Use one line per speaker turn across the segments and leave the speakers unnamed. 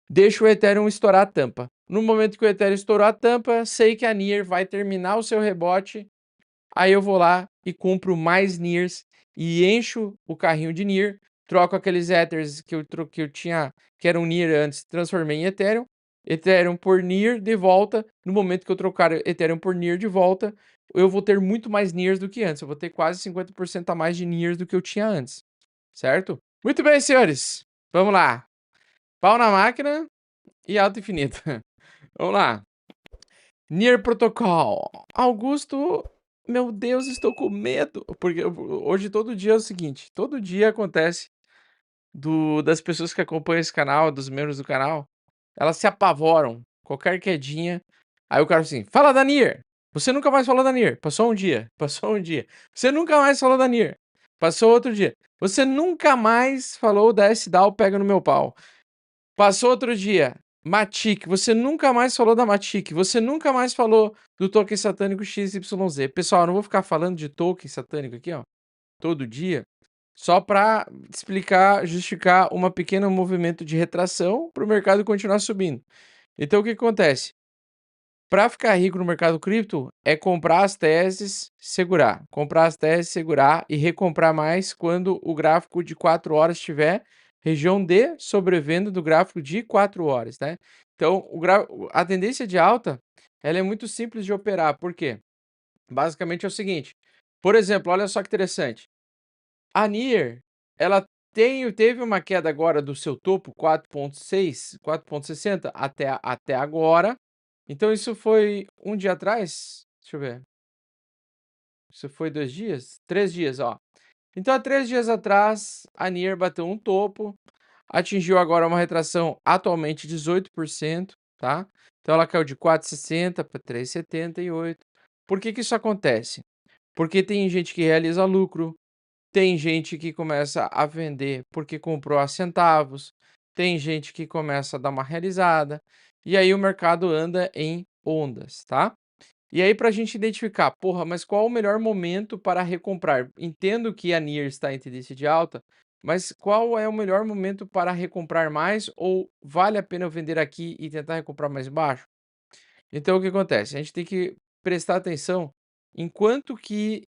deixo o Ethereum estourar a tampa. No momento que o Ethereum estourou a tampa, sei que a NIR vai terminar o seu rebote, aí eu vou lá e compro mais NIRs e encho o carrinho de NIR, troco aqueles Ethers que eu tinha, que eram NIR antes, transformei em Ethereum, Ethereum por NIR de volta. No momento que eu trocar Ethereum por NIR de volta, eu vou ter muito mais NIRs do que antes, eu vou ter quase 50% a mais de NIRs do que eu tinha antes, certo? Muito bem, senhores, vamos lá. Pau na máquina e alto infinito. Vamos lá. Nier Protocol. Augusto, meu Deus, estou com medo. Porque hoje todo dia é o seguinte, todo dia acontece das pessoas que acompanham esse canal, dos membros do canal, elas se apavoram. Qualquer quedinha. Aí o cara assim, fala da Nier. Você nunca mais falou da Nier. Passou um dia. Passou um dia. Você nunca mais falou da Nier. Passou outro dia. Você nunca mais falou da S-DAO pega no meu pau. Passou outro dia, Matic, você nunca mais falou da Matic, você nunca mais falou do token satânico XYZ. Pessoal, eu não vou ficar falando de token satânico aqui, ó, todo dia, só para explicar, justificar um pequeno movimento de retração para o mercado continuar subindo. Então, o que acontece? Para ficar rico no mercado cripto, é comprar as teses, segurar. Comprar as teses, segurar e recomprar mais quando o gráfico de 4 horas estiver região de sobrevenda do gráfico de 4 horas, né? Então, a tendência de alta, ela é muito simples de operar. Por quê? Basicamente é o seguinte. Por exemplo, olha só que interessante. A NIR, ela teve uma queda agora do seu topo 4,6, 4,60 até agora. Então isso foi um dia atrás? Deixa eu ver. Isso foi 2 dias? 3 dias, ó. Então há 3 dias atrás, a NIR bateu um topo, atingiu agora uma retração atualmente 18%, tá? Então ela caiu de 4,60 para 3,78. Por que que isso acontece? Porque tem gente que realiza lucro, tem gente que começa a vender porque comprou a centavos, tem gente que começa a dar uma realizada, e aí o mercado anda em ondas, tá? E aí, para a gente identificar, porra, mas qual o melhor momento para recomprar? Entendo que a NIR está em tendência de alta, mas qual é o melhor momento para recomprar mais? Ou vale a pena eu vender aqui e tentar recomprar mais baixo? Então, o que acontece? A gente tem que prestar atenção em quanto que,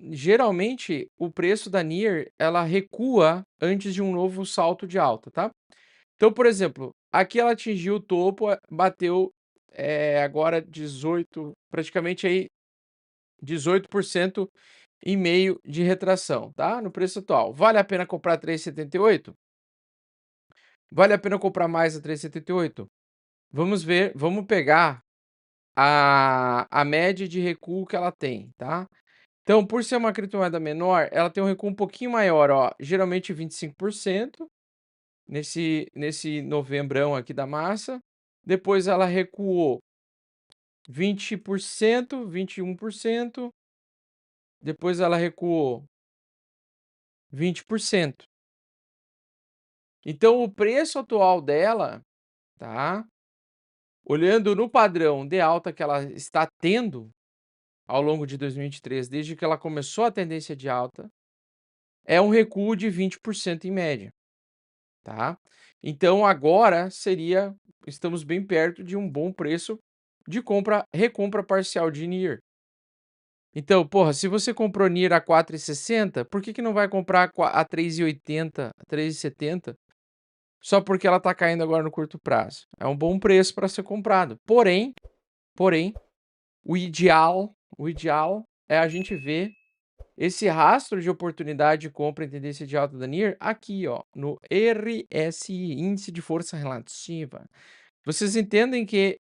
geralmente, o preço da NIR, ela recua antes de um novo salto de alta, tá? Então, por exemplo, aqui ela atingiu o topo, bateu agora 18, praticamente aí 18% e meio de retração, tá? No preço atual. Vale a pena comprar 3,78? Vale a pena comprar mais a 3,78? Vamos ver, vamos pegar a média de recuo que ela tem, tá? Então, por ser uma criptomoeda menor, ela tem um recuo um pouquinho maior, ó, geralmente 25%, nesse novembrão aqui da massa. Depois ela recuou 20%, 21%. Depois ela recuou 20%. Então, o preço atual dela, tá? Olhando no padrão de alta que ela está tendo ao longo de 2023, desde que ela começou a tendência de alta, é um recuo de 20% em média, tá? Então, agora estamos bem perto de um bom preço de recompra parcial de NIR. Então, porra, se você comprou NIR a 4,60, por que não vai comprar a 3,80, 3,70? Só porque ela tá caindo agora no curto prazo. É um bom preço para ser comprado. Porém, o ideal é a gente ver esse rastro de oportunidade de compra em tendência de alta da NIR aqui, ó, no RSI, Índice de Força Relativa. Vocês entendem que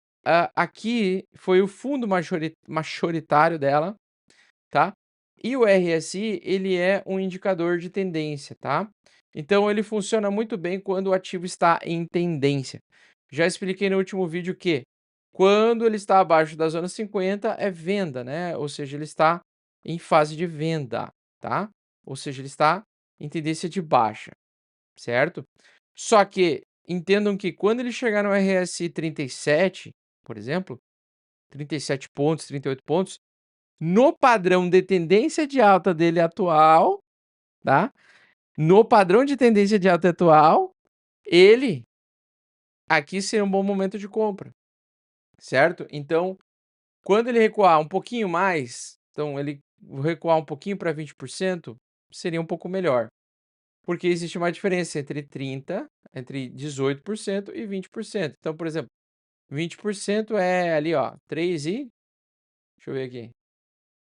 aqui foi o fundo majoritário dela, tá? E o RSI, ele é um indicador de tendência, tá? Então, ele funciona muito bem quando o ativo está em tendência. Já expliquei no último vídeo que quando ele está abaixo da zona 50 é venda, né? Ou seja, ele está em fase de venda, tá? Ou seja, ele está em tendência de baixa, certo? Só que entendam que quando ele chegar no RSI 37, por exemplo, 37 pontos, 38 pontos, no padrão de tendência de alta dele atual, tá? No padrão de tendência de alta atual, ele aqui seria um bom momento de compra, certo? Então, quando ele recuar um pouquinho mais, então ele recuar um pouquinho para 20%, seria um pouco melhor, porque existe uma diferença entre 18% e 20%. Então, por exemplo, 20% é ali, ó, 3 e deixa eu ver aqui.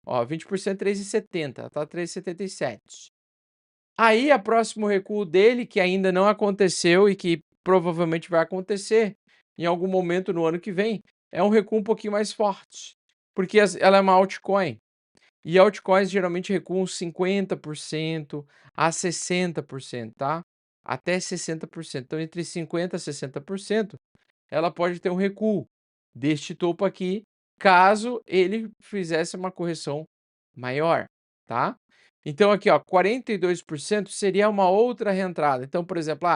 Ó, 20% 3,70, tá 3,77. Aí, a próximo recuo dele, que ainda não aconteceu e que provavelmente vai acontecer em algum momento no ano que vem, é um recuo um pouquinho mais forte, porque ela é uma altcoin. E altcoins geralmente recuam 50% a 60%, tá? Até 60%. Então, entre 50% a 60%, ela pode ter um recuo deste topo aqui, caso ele fizesse uma correção maior, tá? Então aqui, ó, 42% seria uma outra reentrada. Então, por exemplo,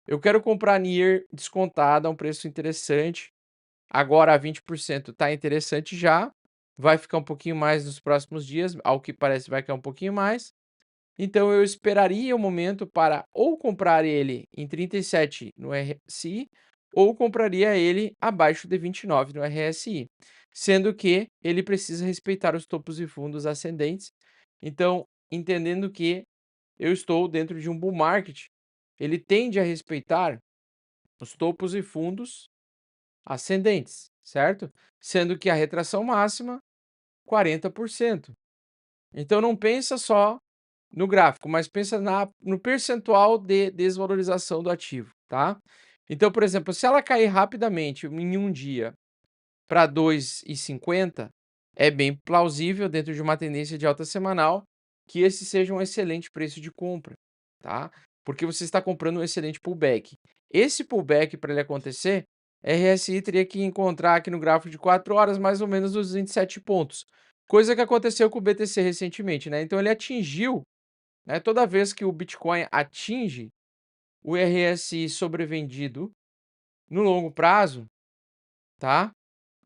eu quero comprar NIR descontada a um preço interessante, agora a 20% tá interessante já, vai ficar um pouquinho mais nos próximos dias, ao que parece vai ficar um pouquinho mais. Então eu esperaria o momento para ou comprar ele em 37 no RSI, ou compraria ele abaixo de 29 no RSI, sendo que ele precisa respeitar os topos e fundos ascendentes. Então, entendendo que eu estou dentro de um bull market, ele tende a respeitar os topos e fundos ascendentes, certo? Sendo que a retração máxima, 40%. Então não pensa só no gráfico, mas pensa no percentual de desvalorização do ativo, tá? Então, por exemplo, se ela cair rapidamente em um dia para 2,50, é bem plausível, dentro de uma tendência de alta semanal, que esse seja um excelente preço de compra, tá? Porque você está comprando um excelente pullback. Esse pullback, para ele acontecer, RSI teria que encontrar aqui no gráfico de 4 horas mais ou menos os 27 pontos, coisa que aconteceu com o BTC recentemente, né? Então ele atingiu, né, toda vez que o Bitcoin atinge o RSI sobrevendido no longo prazo, tá?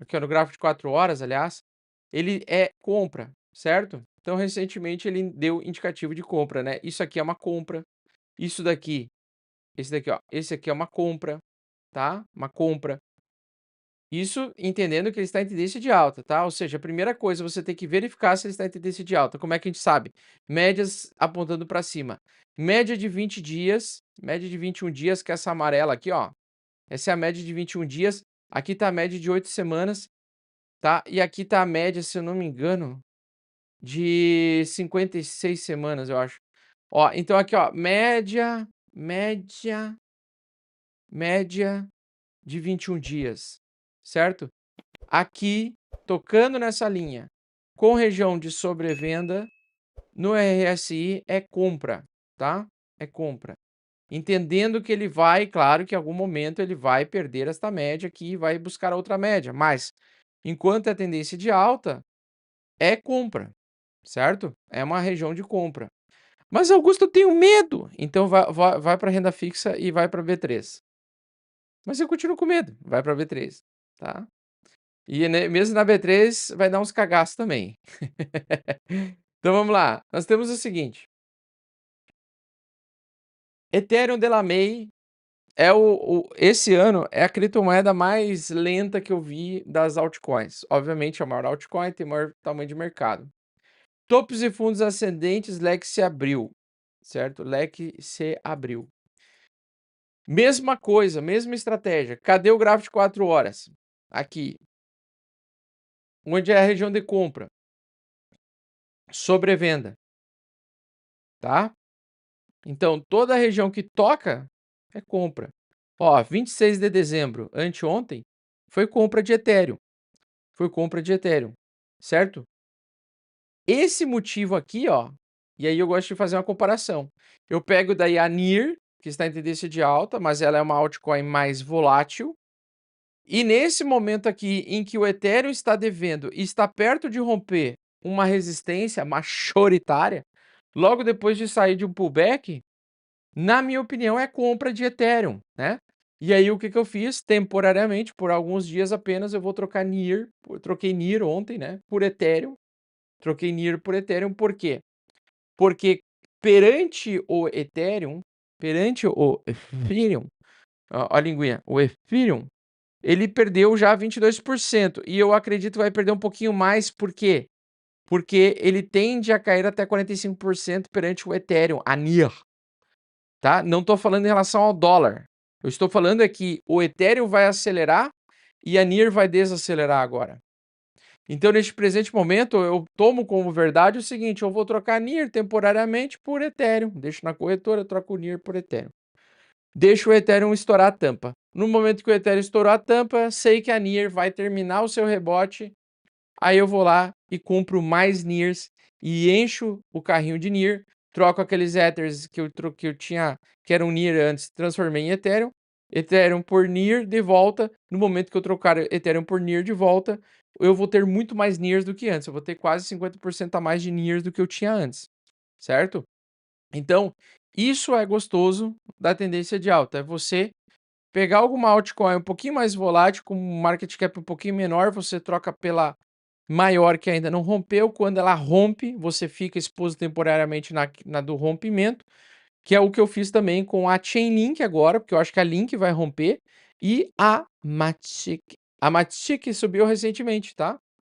Aqui ó, no gráfico de 4 horas, aliás, ele é compra, certo? Então, recentemente ele deu indicativo de compra, né? Isso aqui é uma compra, isso daqui, esse daqui, ó, esse aqui é uma compra, tá? Uma compra. Isso entendendo que ele está em tendência de alta, tá? Ou seja, a primeira coisa, você tem que verificar se ele está em tendência de alta. Como é que a gente sabe? Médias apontando para cima. Média de 20 dias, média de 21 dias, que é essa amarela aqui, ó. Essa é a média de 21 dias. Aqui tá a média de 8 semanas, tá? E aqui tá a média, se eu não me engano, de 56 semanas, eu acho. Ó, então aqui, ó, média de 21 dias, certo? Aqui, tocando nessa linha, com região de sobrevenda, no RSI é compra, tá? É compra. Entendendo que ele vai, claro que em algum momento ele vai perder esta média aqui e vai buscar outra média, mas enquanto é tendência de alta, é compra, certo? É uma região de compra. Mas Augusto, eu tenho medo, então vai para renda fixa e vai para B3. Mas eu continuo com medo, vai para B3, tá? E mesmo na B3 vai dar uns cagaços também. Então vamos lá, nós temos o seguinte, Ethereum Delaunay é esse ano é a criptomoeda mais lenta que eu vi das altcoins. Obviamente, é a maior altcoin, tem maior tamanho de mercado. Topos e fundos ascendentes, leque se abriu, certo? Leque se abriu. Mesma coisa, mesma estratégia. Cadê o gráfico de 4 horas? Aqui. Onde é a região de compra? Sobrevenda, tá? Então, toda a região que toca é compra. Ó, 26 de dezembro, anteontem, foi compra de Ethereum. Foi compra de Ethereum, certo? Esse motivo aqui, ó, e aí eu gosto de fazer uma comparação. Eu pego daí a NIR, que está em tendência de alta, mas ela é uma altcoin mais volátil. E nesse momento aqui em que o Ethereum está devendo e está perto de romper uma resistência majoritária, logo depois de sair de um pullback, na minha opinião, é compra de Ethereum, né? E aí o que que eu fiz? Temporariamente, por alguns dias apenas, eu vou trocar NIR, eu troquei NIR ontem, né, por Ethereum. Troquei NIR por Ethereum, por quê? Porque perante o Ethereum, perante o Ethereum, Ó a linguinha, o Ethereum, ele perdeu já 22% e eu acredito que vai perder um pouquinho mais, por quê? Porque ele tende a cair até 45% perante o Ethereum, a NIR, tá? Não estou falando em relação ao dólar, eu estou falando é que o Ethereum vai acelerar e a NIR vai desacelerar agora. Então, neste presente momento, eu tomo como verdade o seguinte: eu vou trocar NIR temporariamente por Ethereum. Deixo na corretora, troco o NIR por Ethereum. Deixo o Ethereum estourar a tampa. No momento que o Ethereum estourou a tampa, sei que a NIR vai terminar o seu rebote. Aí eu vou lá e compro mais NIRs e encho o carrinho de NIR, troco aqueles Ethers que eu tinha, que eram NIR antes, transformei em Ethereum, Ethereum por NIR de volta. No momento que eu trocar Ethereum por NIR de volta, eu vou ter muito mais NIRs do que antes. Eu vou ter quase 50% a mais de NIRs do que eu tinha antes, certo? Então, isso é gostoso da tendência de alta, é você pegar alguma altcoin um pouquinho mais volátil, com um market cap um pouquinho menor, você troca pela maior que ainda não rompeu. Quando ela rompe, você fica exposto temporariamente na do rompimento, que é o que eu fiz também com a Chainlink agora, porque eu acho que a Link vai romper, e a Matic. A Matic subiu recentemente, tá?